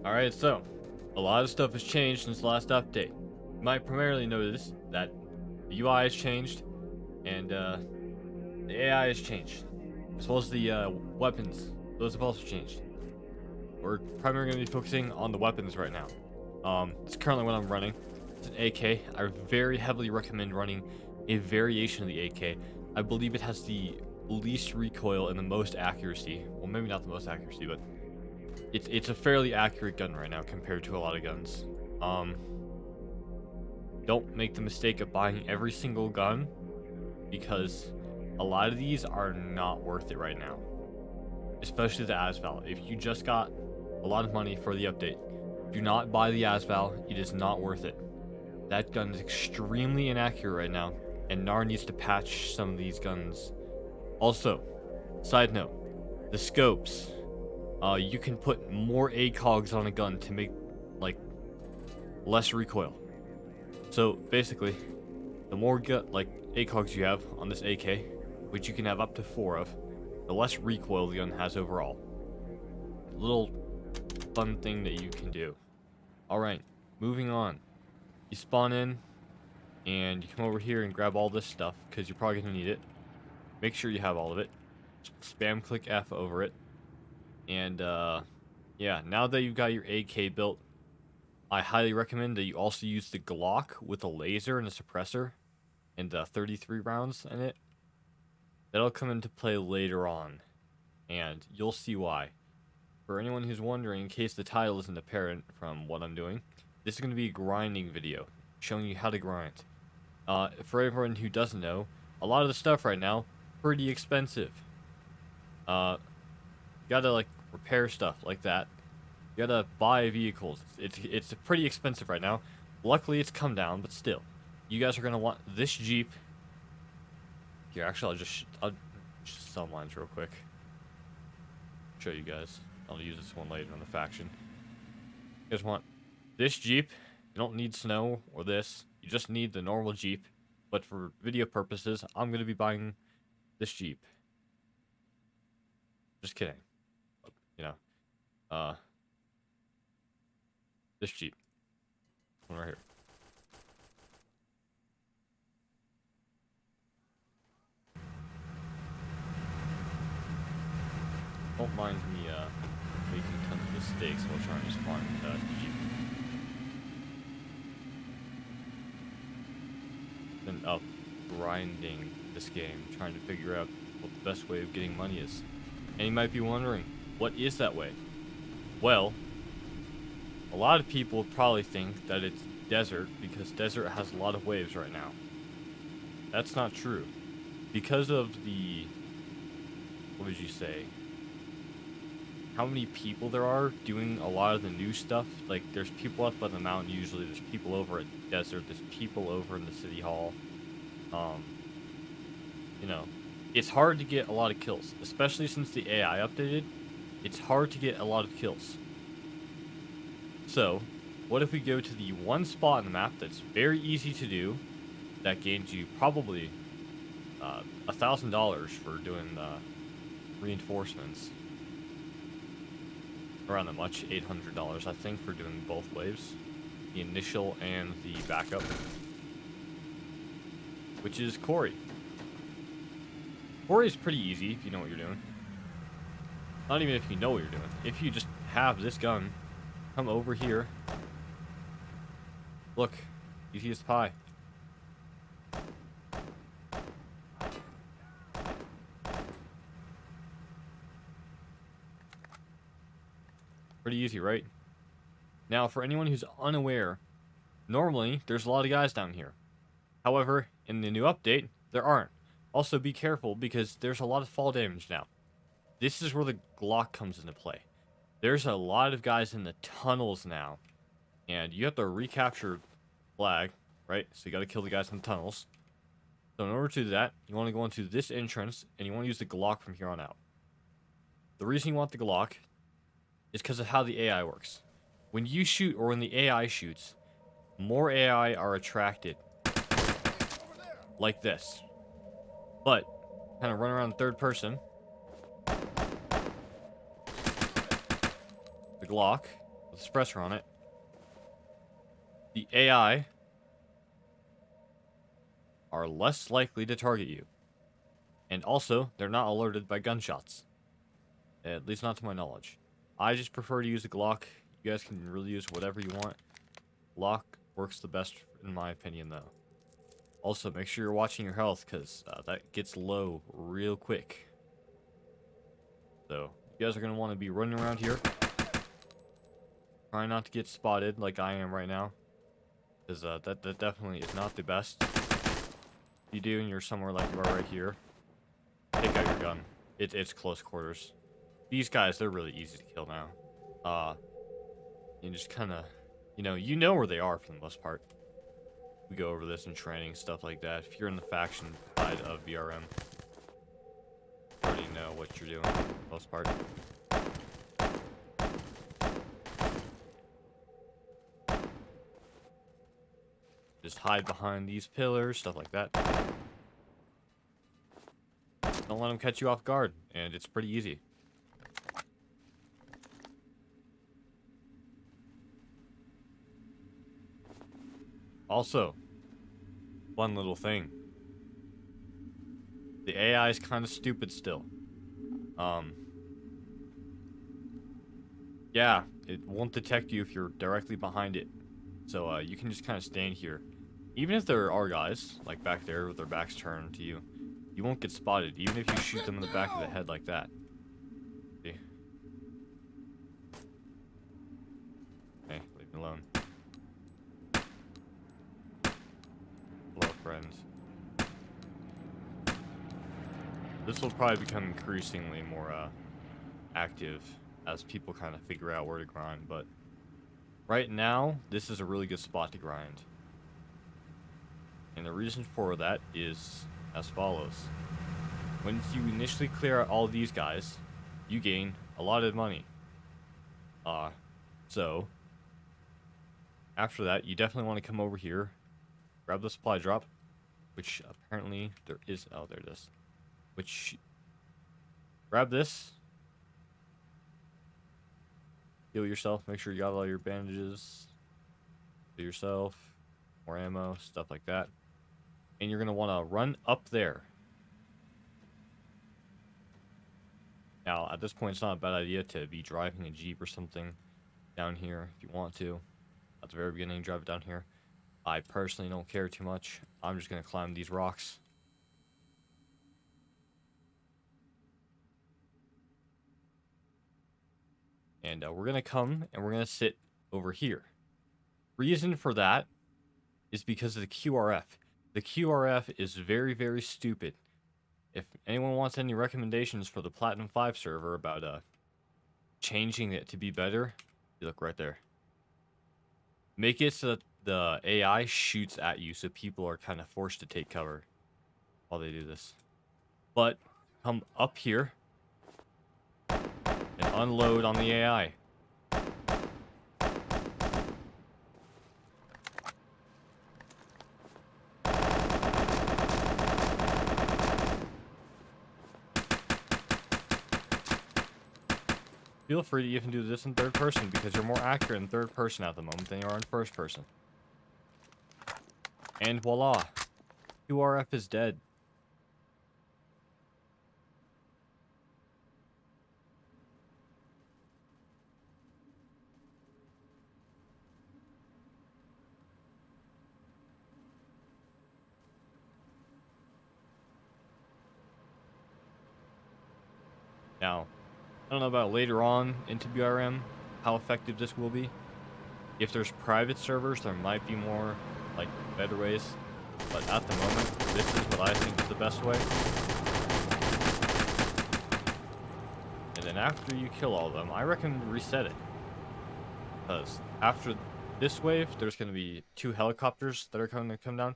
Alright, so a lot of stuff has changed since the last update. You might primarily notice that the UI has changed and the AI has changed, as well as the weapons. Those have also changed. We're primarily going to be focusing on the weapons right now. It's currently what I'm running. It's an AK. I very heavily recommend running a variation of the AK. I believe it has the least recoil and the most accuracy. Well, maybe not the most accuracy, but it's a fairly accurate gun right now compared to a lot of guns. Don't make the mistake of buying every single gun because a lot of these are not worth it right now, especially the Asval. If you just got a lot of money for the update, do not buy the Asval. It is not worth it. That gun is extremely inaccurate right now, and NAR needs to patch some of these guns. Also, side note, the scopes. You can put more ACOGs on a gun to make like less recoil. So basically, the more ACOGs you have on this AK, which you can have up to 4 of, the less recoil the gun has overall. A little fun thing that you can do. Alright, moving on. You spawn in, and you come over here and grab all this stuff, because you're probably going to need it. Make sure you have all of it. Spam click F over it. And, yeah, now that you've got your AK built, I highly recommend that you also use the Glock with a laser and a suppressor and 33 rounds in it. That'll come into play later on, and you'll see why. For anyone who's wondering, in case the title isn't apparent from what I'm doing, this is going to be a grinding video, showing you how to grind. For everyone who doesn't know, a lot of the stuff right now, pretty expensive. You gotta, like, repair stuff like that. You gotta buy vehicles. It's pretty expensive right now. Luckily, it's come down, but still. You guys are gonna want this Jeep. Here, actually, I'll just sell mine real quick. Show you guys. I'll use this one later on the faction. You guys want this Jeep. You don't need snow or this. You just need the normal Jeep. But for video purposes, I'm gonna be buying this Jeep. Just kidding. You know. This Jeep. One right here. Don't mind me making tons of mistakes while trying to spawn Jeep. Been up grinding this game, trying to figure out what the best way of getting money is. And you might be wondering, what is that way? Well, a lot of people probably think that it's desert because desert has a lot of waves right now. That's not true. Because of the, what would you say, how many people there are doing a lot of the new stuff. Like, there's people up on the mountain usually, there's people over at desert, there's people over in the city hall. You know, it's hard to get a lot of kills, especially since the AI updated. It's hard to get a lot of kills. So, what if we go to the one spot on the map that's very easy to do, that gains you probably $1,000 for doing the reinforcements. Around that much, $800 I think, for doing both waves, the initial and the backup, which is Quarry. Quarry is pretty easy if you know what you're doing. Not even if you know what you're doing. If you just have this gun, come over here. Look, easy as pie. Pretty easy, right? Now, for anyone who's unaware, normally there's a lot of guys down here. However, in the new update, there aren't. Also, be careful because there's a lot of fall damage now. This is where the Glock comes into play. There's a lot of guys in the tunnels now, and you have to recapture flag, right? So you got to kill the guys in the tunnels. So in order to do that, you want to go into this entrance, and you want to use the Glock from here on out. The reason you want the Glock is because of how the AI works. When you shoot, or when the AI shoots, more AI are attracted. Like this. But, kind of run around in third person. The Glock with the suppressor on it, the AI are less likely to target you. And also, they're not alerted by gunshots. At least not to my knowledge. I just prefer to use a Glock. You guys can really use whatever you want. Glock works the best in my opinion though. Also, make sure you're watching your health because that gets low real quick. So, you guys are going to want to be running around here. Try not to get spotted like I am right now. Because that definitely is not the best. If you do and you're somewhere like you are right here, take out your gun. It's close quarters. These guys, they're really easy to kill now. You just kind of, you know where they are for the most part. We go over this in training, stuff like that. If you're in the faction side of BRM, you already know what you're doing for the most part. Just hide behind these pillars, stuff like that. Don't let them catch you off guard, and it's pretty easy. Also, one little thing. The AI is kind of stupid still. Yeah, it won't detect you if you're directly behind it. So, you can just kind of stand here. Even if there are guys, like back there with their backs turned to you, you won't get spotted, even if you shoot them in the back of the head like that. See? Okay, leave me alone. Hello, friends. This will probably become increasingly more active as people kind of figure out where to grind, but right now, this is a really good spot to grind. And the reason for that is as follows. Once you initially clear out all these guys, you gain a lot of money. So after that, you definitely want to come over here, grab the supply drop, which apparently there is, oh, there it is. Which, grab this, heal yourself, make sure you got all your bandages, heal yourself, more ammo, stuff like that. And you're going to want to run up there. Now, at this point, it's not a bad idea to be driving a Jeep or something down here if you want to. At the very beginning, drive it down here. I personally don't care too much. I'm just going to climb these rocks. And we're going to come and we're going to sit over here. Reason for that is because of the QRF. The QRF is very, very stupid. If anyone wants any recommendations for the Platinum 5 server about changing it to be better, you look right there. Make it so that the AI shoots at you so people are kind of forced to take cover while they do this. But come up here and unload on the AI. Feel free to even do this in third person because you're more accurate in third person at the moment than you are in first person. And voila, QRF is dead. Now, I don't know about later on into BRM, how effective this will be. If there's private servers, there might be more, like, better ways. But at the moment, this is what I think is the best way. And then after you kill all of them, I recommend reset it. Because after this wave, there's going to be 2 helicopters that are going to come down.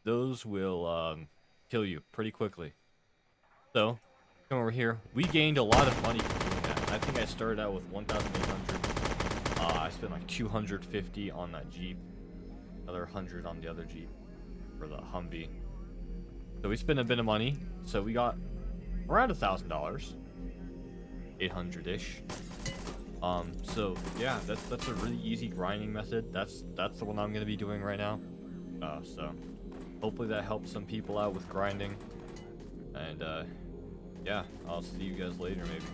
Those will kill you pretty quickly. So, come over here. We gained a lot of money from doing that. I think I started out with 1,800. I spent like 250 on that Jeep. Another 100 on the other Jeep. For the Humvee. So we spent a bit of money. So we got around $1,000. 800-ish. So yeah, that's a really easy grinding method. That's the one I'm gonna be doing right now. So hopefully that helps some people out with grinding. And yeah, I'll see you guys later maybe.